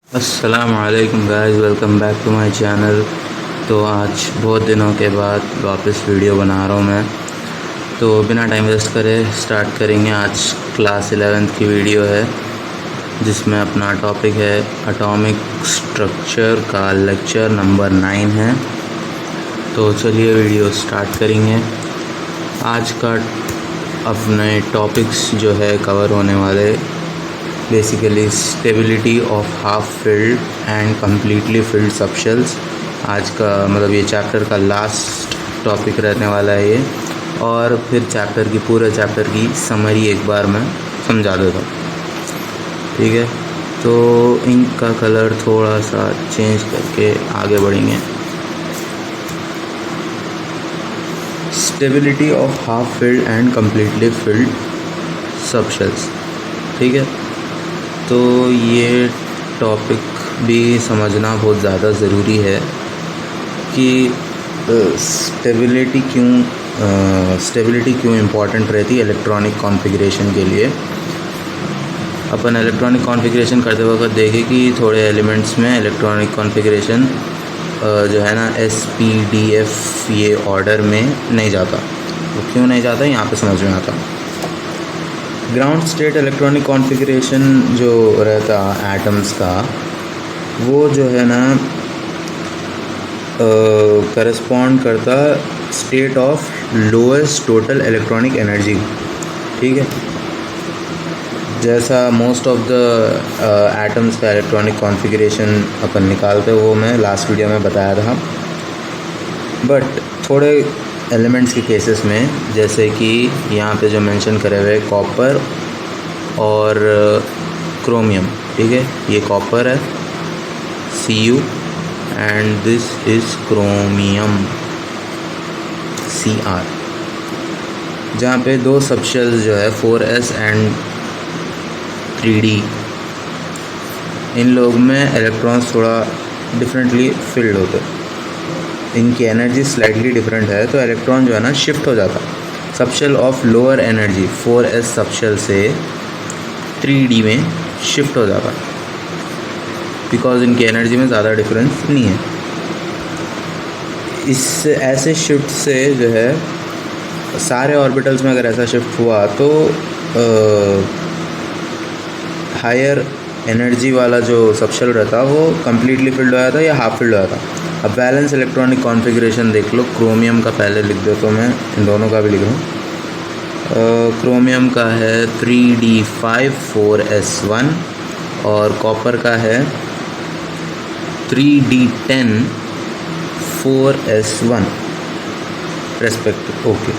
अस्सलामुअलैकुम guys, welcome back to my channel. तो आज बहुत दिनों के बाद वापस वीडियो बना रहा हूँ मैं। तो बिना टाइम वेस्ट करे स्टार्ट करेंगे। आज क्लास 11th की वीडियो है जिसमें अपना टॉपिक है एटॉमिक स्ट्रक्चर का लेक्चर नंबर 9 है। तो चलिए वीडियो स्टार्ट करेंगे। आज का अपने टॉपिक्स जो है कवर होने वाले basically stability of half filled and completely field subshells. आज का मतलब ये चैप्टर का लास्ट टॉपिक रहने वाला है ये, और फिर चैप्टर की पूरे चैप्टर की समरी एक बार मैं समझा देता हूँ, ठीक है। तो इंक का कलर थोड़ा सा चेंज करके आगे बढ़ेंगे। Stability of half filled and completely field subshells, ठीक है। तो ये टॉपिक भी समझना बहुत ज़्यादा ज़रूरी है कि स्टेबिलिटी क्यों इम्पॉर्टेंट रहती है इलेक्ट्रॉनिक कॉन्फ़िगरेशन के लिए। अपन इलेक्ट्रॉनिक कॉन्फ़िगरेशन करते वक्त देखें कि थोड़े एलिमेंट्स में इलेक्ट्रॉनिक कॉन्फ़िगरेशन जो है ना SPDF ये ऑर्डर में नहीं जाता। तो क्यों नहीं जाता यहाँ पे समझ में आता। ग्राउंड स्टेट इलेक्ट्रॉनिक कॉन्फ़िगरेशन जो रहता एटम्स का, वो जो है ना करस्पॉन्ड करता state of lowest total electronic energy, ठीक है। जैसा मोस्ट ऑफ द एटम्स का इलेक्ट्रॉनिक कॉन्फ़िगरेशन अपन निकालते वो मैं लास्ट वीडियो में बताया था। बट थोड़े एलिमेंट्स के केसेस में, जैसे कि यहाँ पे जो मेंशन करे हुए कॉपर और क्रोमियम, ठीक है। ये कॉपर है Cu and this is chromium Cr, जहाँ पे दो सबशेल्स जो है 4s एंड 3d, इन लोग में इलेक्ट्रॉन्स थोड़ा डिफरेंटली फिल्ड होते हैं। इनकी एनर्जी स्लाइटली डिफरेंट है, तो इलेक्ट्रॉन जो है ना शिफ्ट हो जाता subshell of lower energy 4s subshell से 3d में शिफ्ट हो जाता, बिकॉज इनकी एनर्जी में ज़्यादा डिफरेंस नहीं है। इस ऐसे शिफ्ट से जो है सारे ऑर्बिटल्स में अगर ऐसा शिफ्ट हुआ तो हायर एनर्जी वाला जो सबशेल रहता वो कम्प्लीटली फिल्ड हो जाता या हाफ फिल्ड हो जाता। अब बैलेंस इलेक्ट्रॉनिक कॉन्फ़िगरेशन देख लो। क्रोमियम का पहले लिख दो, तो मैं इन दोनों का भी लिख रहा हूँ। क्रोमियम का है 3d5 4s1 और कॉपर का है 3d10 4s1 रेस्पेक्टिव, ओके।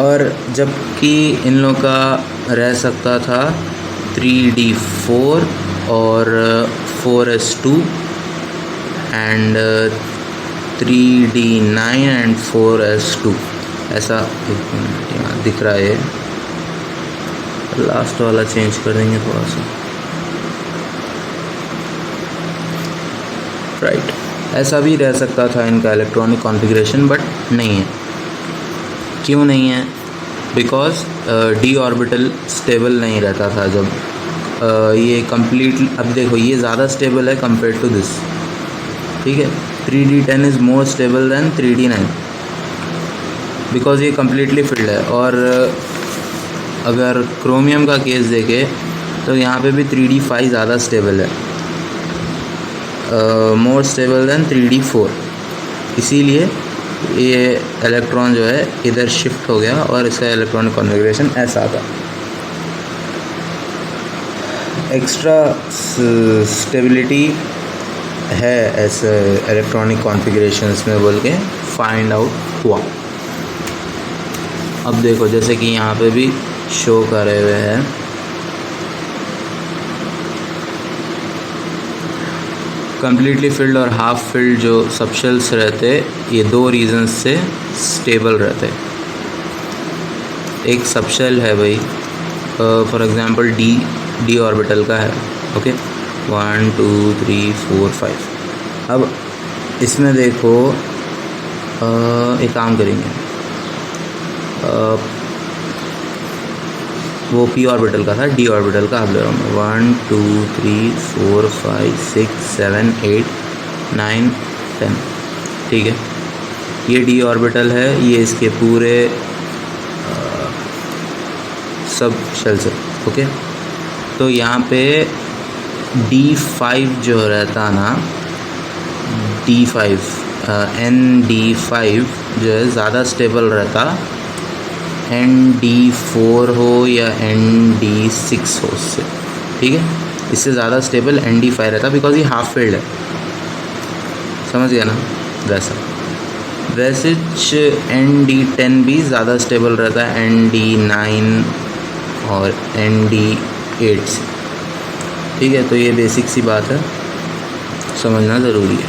और जबकि इन लोगों का रह सकता था 3d4 और 4s2 and 3d9 and 4s2, ऐसा एक मिनट यहाँ दिख रहा है। लास्ट वाला चेंज कर देंगे थोड़ा सा, राइट। ऐसा भी रह सकता था इनका इलेक्ट्रॉनिक कॉन्फ़िगरेशन, बट नहीं है। क्यों नहीं है? बिकॉज d ऑर्बिटल स्टेबल नहीं रहता था जब ये कंप्लीट। अब देखो ये ज़्यादा स्टेबल है कंपेयर टू दिस, ठीक है। 3d10 is more stable then 3d9 because ये कम्प्लीटली फिल्ड है। और अगर क्रोमियम का केस देखें तो यहाँ पे भी 3d5 ज़्यादा स्टेबल है, मोर स्टेबल दैन 3d4। इसीलिए ये इलेक्ट्रॉन जो है इधर शिफ्ट हो गया और इसका इलेक्ट्रॉनिक कॉन्फ़िगरेशन ऐसा आता। एक्स्ट्रा स्टेबिलिटी है ऐसे इलेक्ट्रॉनिक कॉन्फ़िगरेशंस में बोल के फाइंड आउट हुआ। अब देखो जैसे कि यहाँ पे भी शो कर रहे हुए हैं, कम्प्लीटली फिल्ड और हाफ फिल्ड जो सबशेल्स रहते ये दो रीजंस से स्टेबल रहते। एक सबशेल है भाई, फॉर एग्जांपल डी ऑर्बिटल का है, ओके। 1 2 3 4 5। अब इसमें देखो एक काम करेंगे, वो p ऑर्बिटल का था, d ऑर्बिटल का आप ले रहा हूँ 1 2 3 4 5 6 7 8 9 10। ठीक है, ये d ऑर्बिटल है, ये इसके पूरे सब शेल्स है। ओके, तो यहाँ पे D5 जो रहता ना, D5 ND5 जो है ज़्यादा स्टेबल रहता ND4 हो या ND6 हो उससे। ठीक है, इससे ज़्यादा स्टेबल ND5 रहता बिकॉज ये हाफ फील्ड है, समझ गया ना। वैसे ND10 भी ज़्यादा स्टेबल रहता है ND9 और ND8 से। ठीक है, तो ये बेसिक सी बात है, समझना ज़रूरी है।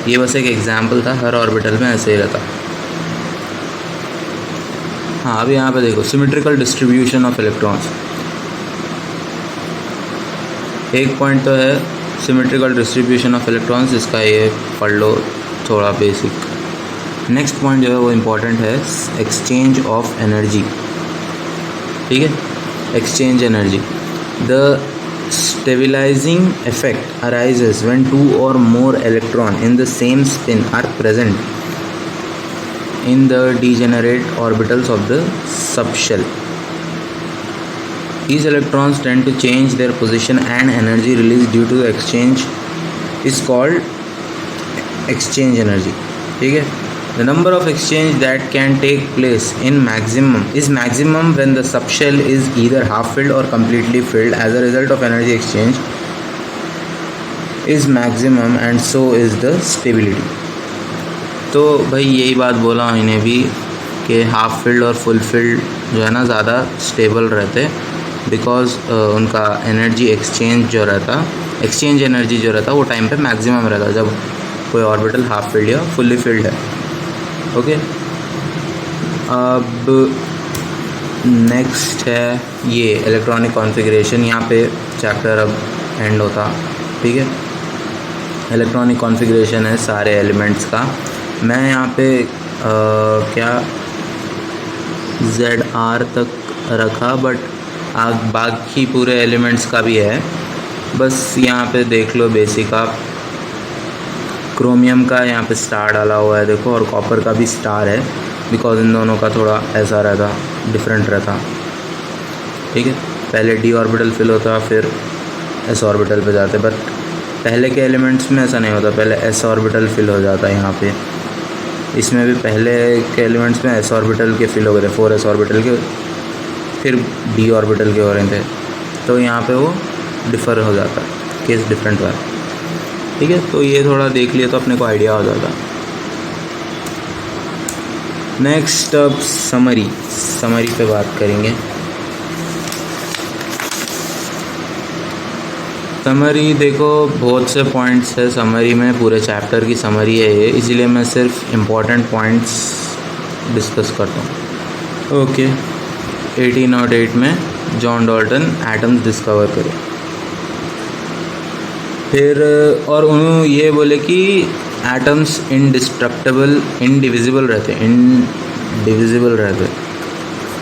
ये बस एक एग्जाम्पल था, हर ऑर्बिटल में ऐसे ही रहता। हाँ, अभी यहाँ पे देखो सिमेट्रिकल डिस्ट्रीब्यूशन ऑफ इलेक्ट्रॉन्स। एक पॉइंट तो है सिमेट्रिकल डिस्ट्रीब्यूशन ऑफ इलेक्ट्रॉन्स, इसका ये पढ़ लो थोड़ा बेसिक। नेक्स्ट पॉइंट जो है वो इम्पॉर्टेंट है, एक्सचेंज ऑफ एनर्जी। ठीक है, exchange energy. The stabilizing effect arises when two or more electrons in the same spin are present in the degenerate orbitals of the subshell. These electrons tend to change their position and energy released due to the exchange is called exchange energy. ठीक है, the number of exchange that can take place in maximum when the subshell is either half filled or completely filled as a result of energy exchange is maximum and so is the stability. तो भाई यही बात बोला इन्हें भी कि half field और full field जो है ना ज़्यादा स्टेबल रहते बिकॉज उनका एनर्जी एक्सचेंज जो रहता, एक्सचेंज एनर्जी जो रहता वो टाइम पे मैक्सिमम रहता जब कोई ऑर्बिटल हाफ फील्ड या फुल्ली फील्ड है। ओके, अब नेक्स्ट है ये इलेक्ट्रॉनिक कॉन्फ़िगरेशन। यहाँ पे चैप्टर अब एंड होता। ठीक है, इलेक्ट्रॉनिक कॉन्फ़िगरेशन है सारे एलिमेंट्स का। मैं यहाँ पे क्या ZR तक रखा, बट बाकी पूरे एलिमेंट्स का भी है, बस यहाँ पे देख लो बेसिक आप। क्रोमियम का यहाँ पे स्टार डाला हुआ है देखो, और कॉपर का भी स्टार है बिकॉज इन दोनों का थोड़ा ऐसा रहता, डिफरेंट रहता। ठीक है, पहले D ऑर्बिटल फिल होता फिर S ऑर्बिटल पे जाते, बट पहले के एलिमेंट्स में ऐसा नहीं होता, पहले S ऑर्बिटल फिल हो जाता है। यहाँ पे इसमें भी पहले के एलिमेंट्स में S ऑर्बिटल के फिल हो गए थे, 4s ऑर्बिटल के, फिर D ऑर्बिटल के हो रहे थे, तो यहाँ पे वो डिफ़र हो जाता, केस डिफरेंट हुआ। ठीक है, तो ये थोड़ा देख लिया तो अपने को आइडिया हो जाता। नेक्स्ट अब समरी पे बात करेंगे। समरी देखो बहुत से पॉइंट्स है समरी में, पूरे चैप्टर की समरी है ये, इसीलिए मैं सिर्फ इम्पोर्टेंट पॉइंट्स डिस्कस करता हूँ। ओके, 1808 में जॉन डाल्टन एटम्स डिस्कवर करे। फिर और उन्होंने ये बोले कि एटम्स इंडिविजिबल रहते।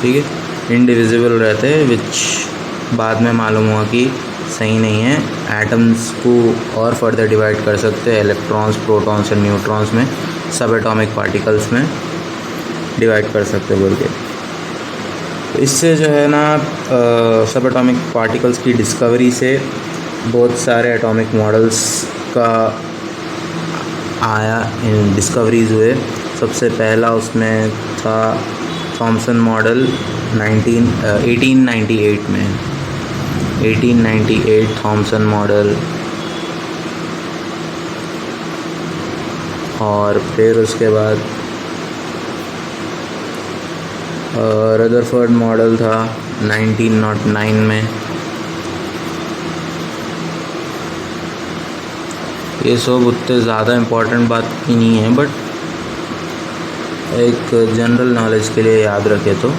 ठीक है, इंडिविजिबल रहते, विच बाद में मालूम हुआ कि सही नहीं है। एटम्स को और फर्दर डिवाइड कर सकते हैं, इलेक्ट्रॉन्स, प्रोटॉन्स और न्यूट्रॉन्स में, सब एटॉमिक पार्टिकल्स में डिवाइड कर सकते बोल के। तो इससे जो है ना सब एटॉमिक पार्टिकल्स की डिस्कवरी से बहुत सारे एटॉमिक मॉडल्स का आया, इन डिस्कवरीज हुए। सबसे पहला उसमें था थॉमसन मॉडल 1898 में, 1898 थॉमसन मॉडल। और फिर उसके बाद रदरफोर्ड मॉडल था 1909 में। ये सब उतने ज़्यादा इम्पोर्टेंट बात ही नहीं है, बट एक जनरल नॉलेज के लिए याद रखे तो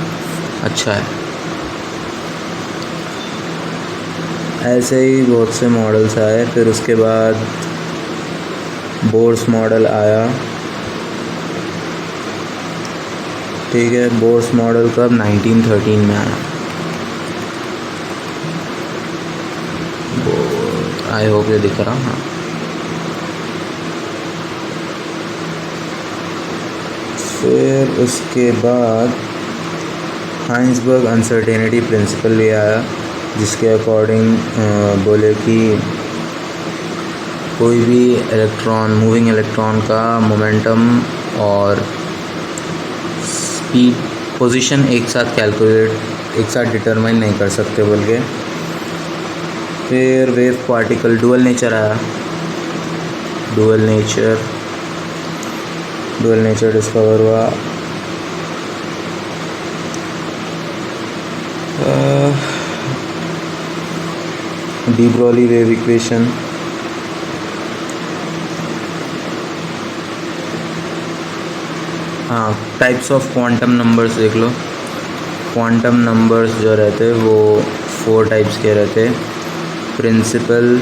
अच्छा है। ऐसे ही बहुत से मॉडल्स आए। फिर उसके बाद बोर्स मॉडल आया। ठीक है, बोर्स मॉडल कब 1913 में आया। आई होप ये दिख रहा। हाँ, फिर उसके बाद हाइंसबर्ग अनसर्टेनिटी प्रिंसिपल ले आया, जिसके अकॉर्डिंग बोले कि कोई भी इलेक्ट्रॉन, मूविंग इलेक्ट्रॉन का मोमेंटम और स्पीड, पोजीशन एक साथ डिटरमाइन नहीं कर सकते बोल के। फिर वेव पार्टिकल डुअल नेचर आया, डुअल नेचर डिस्कवर हुआ। डी ब्रोली वेव इक्वेशन, हाँ, टाइप्स ऑफ क्वांटम नंबर्स देख लो। क्वांटम नंबर्स जो रहते वो 4 टाइप्स के रहते। Principal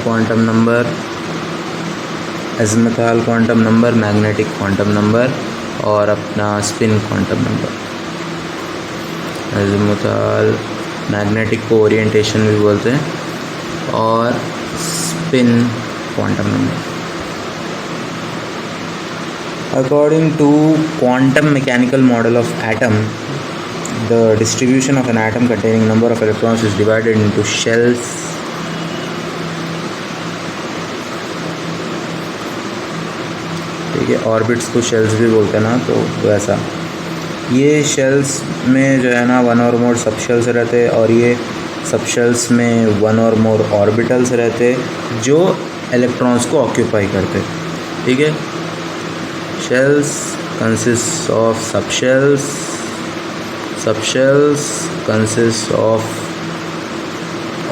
quantum number, azimuthal quantum number, magnetic quantum number और अपना spin quantum number. Azimuthal, magnetic को ओरिएंटेशन भी बोलते हैं, और spin quantum number. According to quantum mechanical model of atom, the distribution of an atom containing number of electrons is divided into shells. ठीक है, orbits को शेल्स भी बोलते हैं ना, तो वैसा ये शेल्स में जो है ना 1 और मोर सब शेल्स रहते, और ये सब शेल्स में 1 और मोर ऑर्बिटल्स रहते जो इलेक्ट्रॉन्स को ऑक्यूपाई करते। ठीक है, shells consists of subshells consists of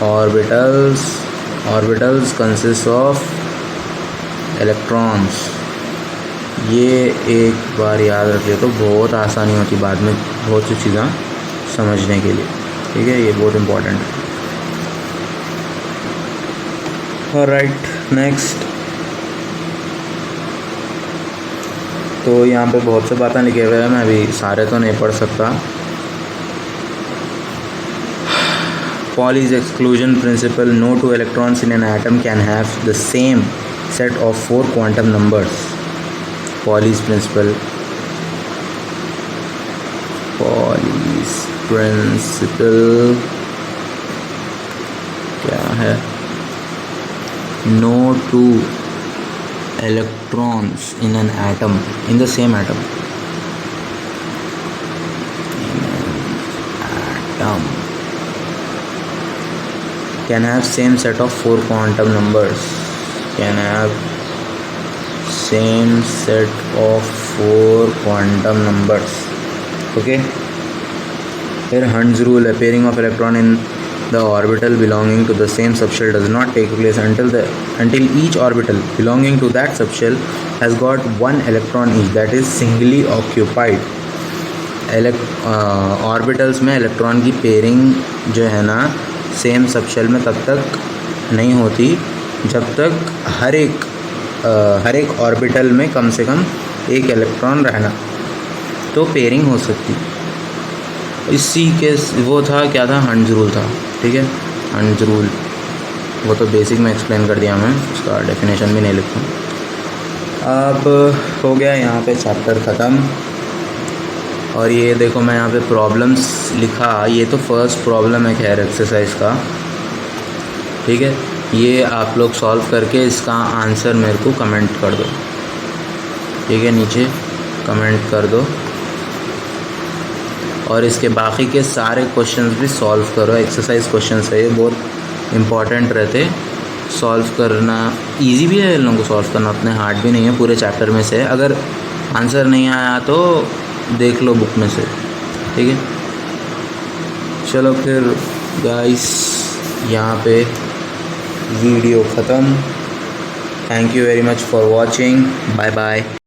orbitals consists of electrons। ये एक बार याद रखिए तो बहुत आसानी होती बाद में बहुत सी चीज़ें समझने के लिए। ठीक है, ये बहुत इम्पोर्टेंट है। Alright, next. तो यहाँ पे बहुत से बातें लिखे हुए हैं, मैं अभी सारे तो नहीं पढ़ सकता। Pauli's exclusion principle, no 2 electrons in an atom can have the same set of 4 quantum numbers। Pauli's principle क्या है? No 2 electrons in an atom, in the same atom, can have same set of 4 quantum numbers, can have same set of 4 quantum numbers। okay, here Hund's rule, a pairing of electron in the orbital belonging to the same subshell does not take place until each orbital belonging to that subshell has got 1 electron each, that is singly occupied। Orbitals में electron की pairing जो है ना same subshell में तब तक नहीं होती जब तक हर एक ऑर्बिटल में कम से कम 1 इलेक्ट्रॉन रहना, तो पेयरिंग हो सकती। इसी के वो था, क्या था, हंड्स रूल था। ठीक है, हंड्स रूल वो तो बेसिक में एक्सप्लेन कर दिया मैं, उसका डेफिनेशन भी नहीं लिखता। अब हो गया यहाँ पे चैप्टर ख़त्म। और ये देखो मैं यहाँ पे प्रॉब्लम्स लिखा, ये तो फर्स्ट प्रॉब्लम है खैर एक्सरसाइज का। ठीक है, ये आप लोग सॉल्व करके इसका आंसर मेरे को कमेंट कर दो। ठीक है, नीचे कमेंट कर दो, और इसके बाकी के सारे क्वेश्चंस भी सॉल्व करो। एक्सरसाइज क्वेश्चंस है ये, बहुत इम्पॉर्टेंट रहते। सॉल्व करना इजी भी है इन लोगों को, सॉल्व करना उतने हार्ड भी नहीं है, पूरे चैप्टर में से। अगर आंसर नहीं आया तो देख लो बुक में से। ठीक है, चलो फिर गाइस यहाँ पे वीडियो ख़त्म। Thank you very much for watching, bye bye.